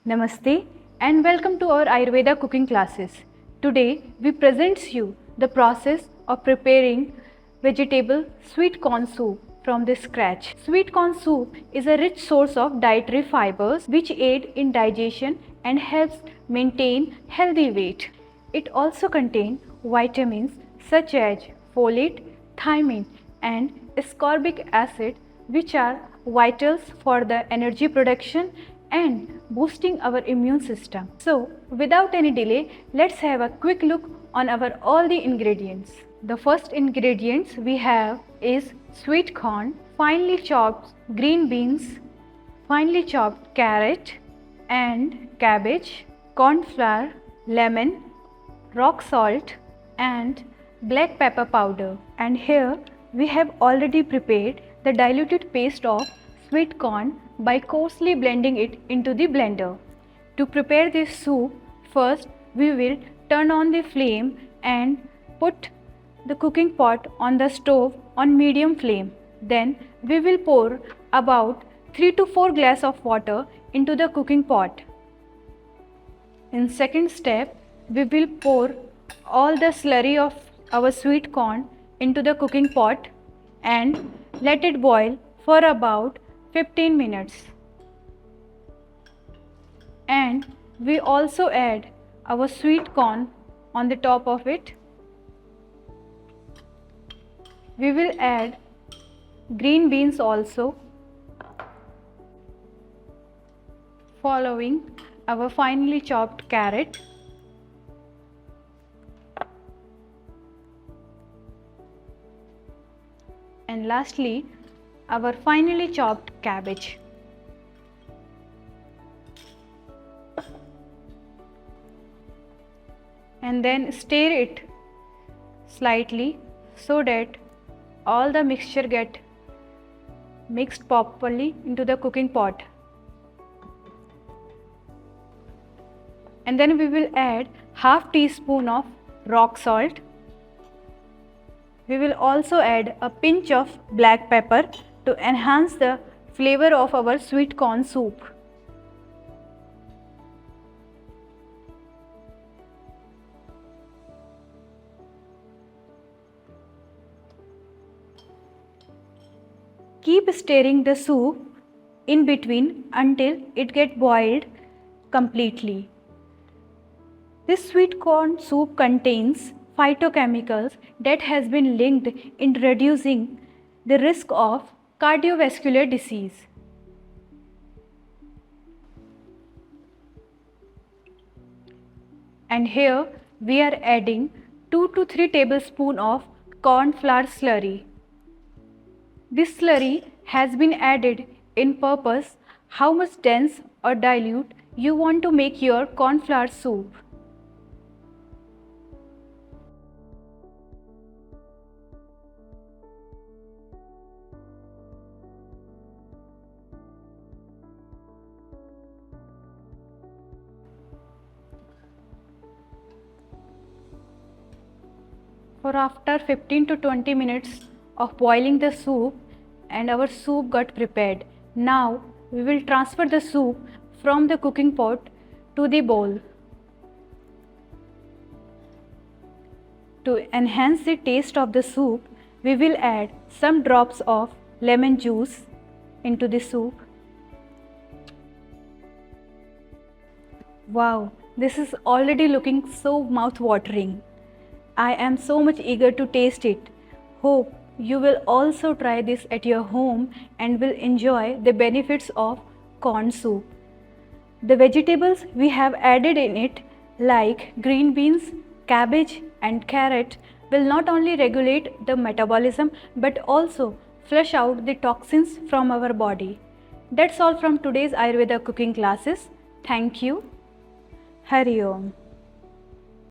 Namaste and welcome to our Ayurveda cooking classes. Today we present you the process of preparing vegetable sweet corn soup from the scratch. Sweet corn soup is a rich source of dietary fibers which aid in digestion and helps maintain healthy weight. It also contains vitamins such as folate, thiamine and ascorbic acid which are vitals for the energy production and boosting our immune system. So without any delay, let's have a quick look on our all the ingredients. The first ingredients we have is sweet corn, finely chopped green beans, finely chopped carrot and cabbage, corn flour, lemon, rock salt and black pepper powder. And here we have already prepared the diluted paste of sweet corn by coarsely blending it into the blender. To prepare this soup, first we will turn on the flame and put the cooking pot on the stove on medium flame. Then we will pour about 3 to 4 glass of water into the cooking pot. In second step, we will pour all the slurry of our sweet corn into the cooking pot and let it boil for about 15 minutes. And we also add our sweet corn on the top of it. We will add green beans also, following our finely chopped carrot, and lastly our finely chopped cabbage. And then stir it slightly so that all the mixture get mixed properly into the cooking pot. And then we will add half teaspoon of rock salt. We will also add a pinch of black pepper to enhance the flavor of our sweet corn soup. Keep stirring the soup in between until it gets boiled completely. This sweet corn soup contains phytochemicals that has been linked in reducing the risk of cardiovascular disease. And here we are adding 2 to 3 tablespoons of corn flour slurry. This slurry has been added in purpose how much dense or dilute you want to make your corn flour soup. For after 15 to 20 minutes of boiling the soup and our soup got prepared. Now we will transfer the soup from the cooking pot to the bowl. To enhance the taste of the soup, we will add some drops of lemon juice into the soup. Wow, this is already looking so mouth-watering. I am so much eager to taste it. Hope you will also try this at your home and will enjoy the benefits of corn soup. The vegetables we have added in it like green beans, cabbage and carrot will not only regulate the metabolism but also flush out the toxins from our body. That's all from today's Ayurveda cooking classes. Thank you. Hari Om.